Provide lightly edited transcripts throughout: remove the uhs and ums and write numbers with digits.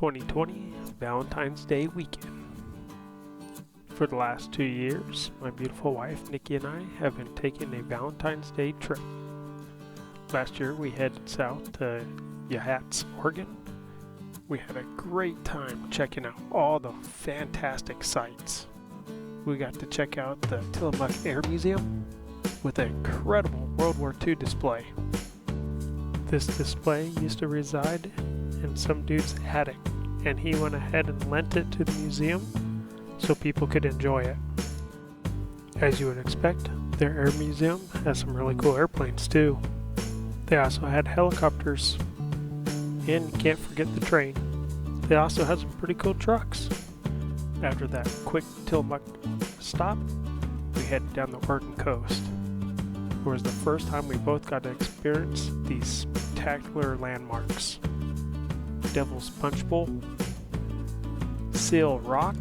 2020 Valentine's Day weekend. For the last 2 years, my beautiful wife Nikki and I have been taking a Valentine's Day trip. Last year we headed south to Newport, Oregon. We had a great time checking out all the fantastic sights. We got to check out the Tillamook Air Museum with an incredible World War II display. This display used to reside in some dude's attic, and he went ahead and lent it to the museum so people could enjoy it. As you would expect, their air museum has some really cool airplanes too. They also had helicopters, and you can't forget the train. They also had some pretty cool trucks. After that quick Tillamook stop, we headed down the Horton Coast. It was the first time we both got to experience these spectacular landmarks. Devil's Punch Bowl, Seal Rock,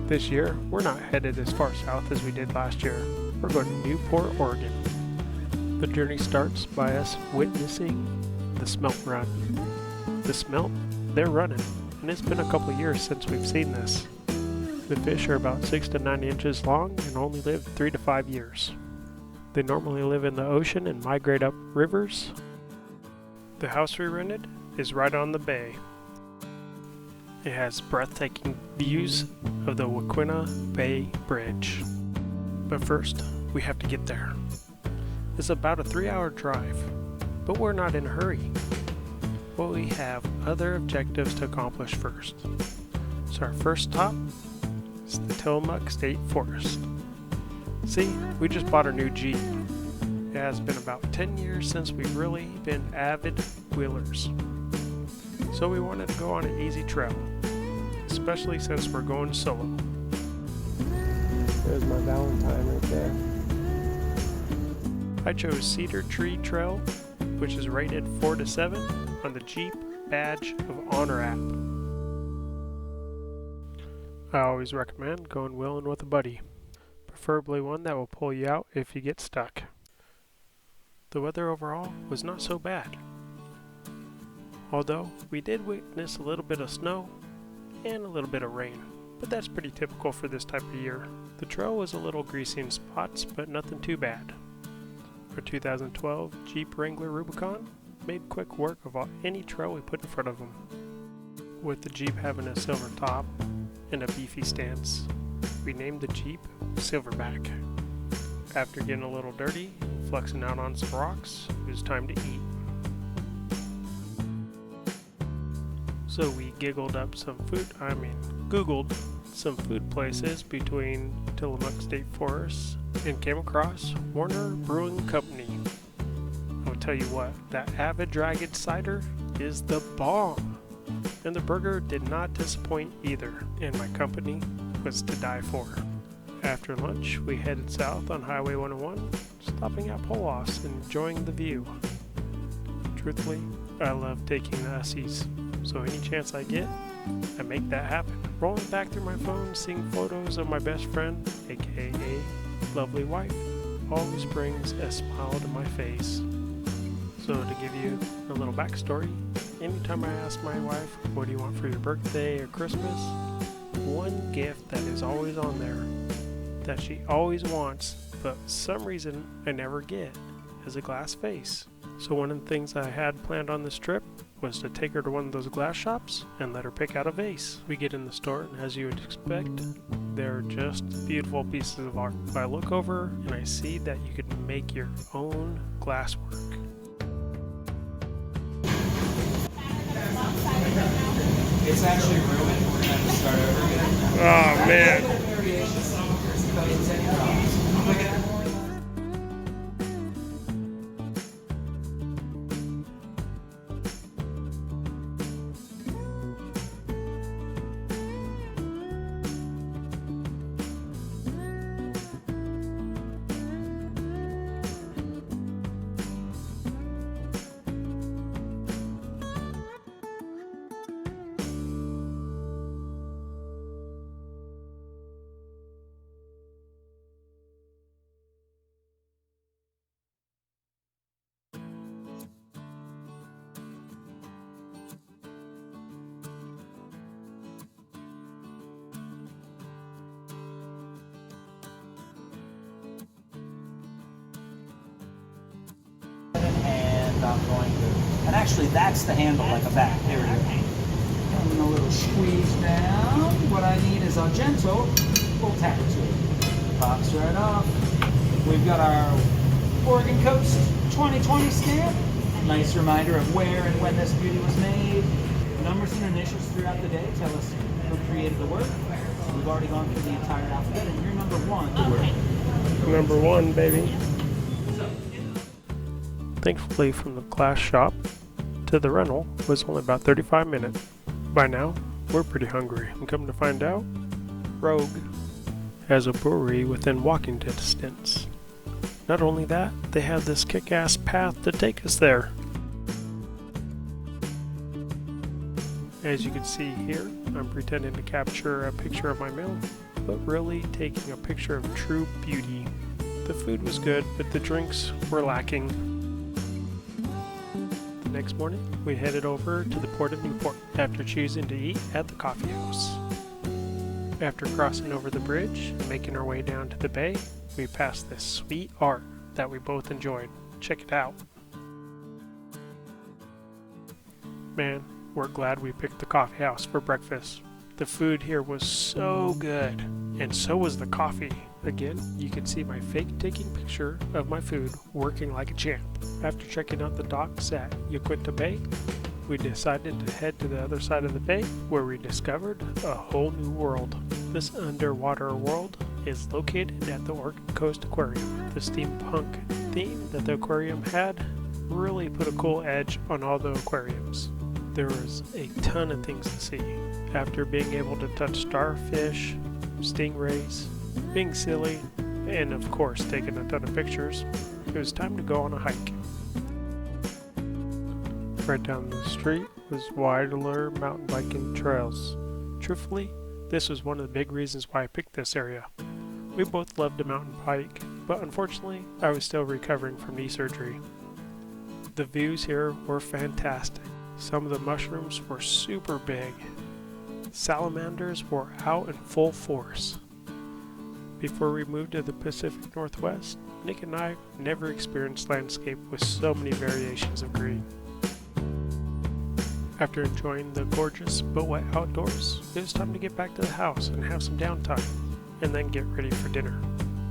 this year, we're not headed as far south as we did last year. We're going to Newport, Oregon. The journey starts by us witnessing the smelt run. The smelt, they're running, and it's been a couple of years since we've seen this. The fish are about 6 to 9 inches long and only live 3 to 5 years. They normally live in the ocean and migrate up rivers. The house we rented is right on the bay. It has breathtaking views of the Aquarium Bay Bridge. But first, we have to get there. It's about a 3-hour drive, but we're not in a hurry. But we have other objectives to accomplish first. So our first stop is the Tillamook State Forest. See, we just bought our new Jeep. It has been about 10 years since we've really been avid wheelers. So we wanted to go on an easy trail, especially since we're going solo. There's my Valentine right there. I chose Cedar Tree Trail, which is rated 4 to 7 on the Jeep Badge of Honor app. I always recommend going wheeling with a buddy, preferably one that will pull you out if you get stuck. The weather overall was not so bad, although we did witness a little bit of snow and a little bit of rain, but that's pretty typical for this type of year. The trail was a little greasy in spots, but nothing too bad. Our 2012 Jeep Wrangler Rubicon made quick work of any trail we put in front of them. With the Jeep having a silver top and a beefy stance, we named the Jeep Silverback. After getting a little dirty and flexing out on some rocks, it was time to eat. So we googled some food places between Tillamook State Forest and came across Warner Brewing Company. I'll tell you what, that Avid Dragon cider is the bomb, and the burger did not disappoint either, and my company was to die for. After lunch, we headed south on Highway 101, stopping at pull-offs and enjoying the view. Truthfully, I love taking the Ussies, so any chance I get, I make that happen. Rolling back through my phone, seeing photos of my best friend, aka lovely wife, always brings a smile to my face. So to give you a little backstory, anytime I ask my wife, what do you want for your birthday or Christmas? One gift that is always on there, that she always wants, but for some reason I never get, is a glass vase. So one of the things I had planned on this trip was to take her to one of those glass shops and let her pick out a vase. We get in the store, and as you would expect, they're just beautiful pieces of art. I look over and I see that you can make your own glasswork. It's actually ruined. We're gonna have to start over again. Oh man. going to. And actually, that's the handle, like a bat. There we go. And a little squeeze down. What I need is a gentle little tap to it. Pops right off. We've got our Horton Coast 2020 stamp. Nice reminder of where and when this beauty was made. Numbers and initials throughout the day tell us who created the work. We've already gone through the entire alphabet, and you're number one. Number one, baby. Thankfully, from the glass shop to the rental was only about 35 minutes. By now, we're pretty hungry, and come to find out, Rogue has a brewery within walking distance. Not only that, they have this kick-ass path to take us there. As you can see here, I'm pretending to capture a picture of my meal, but really taking a picture of true beauty. The food was good, but the drinks were lacking. The next morning, we headed over to the port of Newport after choosing to eat at the coffee house. After crossing over the bridge and making our way down to the bay, we passed this sweet art that we both enjoyed. Check it out. Man, we're glad we picked the coffee house for breakfast. The food here was so good, and so was the coffee. Again, you can see my fake taking picture of my food working like a champ. After checking out the docks at Yaquinta Bay, we decided to head to the other side of the bay, where we discovered a whole new world. This underwater world is located at the Horton Coast Aquarium. The steampunk theme that the aquarium had really put a cool edge on all the aquariums. There was a ton of things to see. After being able to touch starfish, stingrays, being silly, and of course taking a ton of pictures, it was time to go on a hike. Right down the street was Wilder mountain biking trails. Truthfully, this was one of the big reasons why I picked this area. We both loved to mountain bike, but unfortunately, I was still recovering from knee surgery. The views here were fantastic. Some of the mushrooms were super big. Salamanders were out in full force. Before we moved to the Pacific Northwest, Nick and I never experienced landscape with so many variations of green. After enjoying the gorgeous but wet outdoors, it was time to get back to the house and have some downtime, and then get ready for dinner.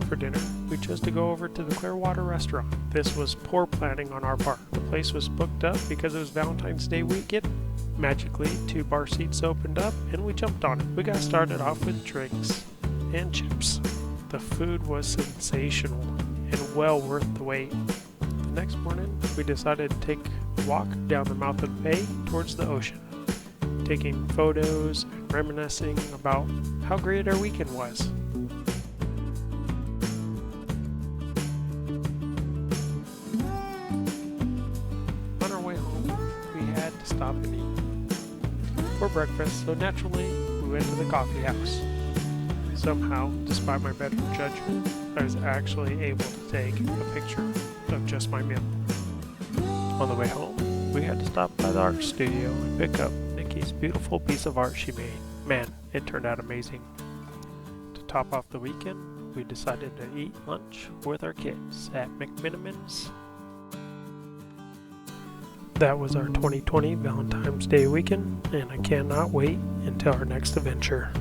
For dinner, we chose to go over to the Clearwater Restaurant. This was poor planning on our part. The place was booked up because it was Valentine's Day weekend. Magically, 2 bar seats opened up and we jumped on it. We got started off with drinks and chips. The food was sensational and well worth the wait. The next morning, we decided to take a walk down the mouth of the bay towards the ocean, taking photos and reminiscing about how great our weekend was. On our way home, we had to stop and eat for breakfast, so naturally we went to the coffee house. Somehow, despite my better judgment, I was actually able to take a picture of just my meal. On the way home, we had to stop by the art studio and pick up Nikki's beautiful piece of art she made. Man, it turned out amazing. To top off the weekend, we decided to eat lunch with our kids at McMiniman's. That was our 2020 Valentine's Day weekend, and I cannot wait until our next adventure.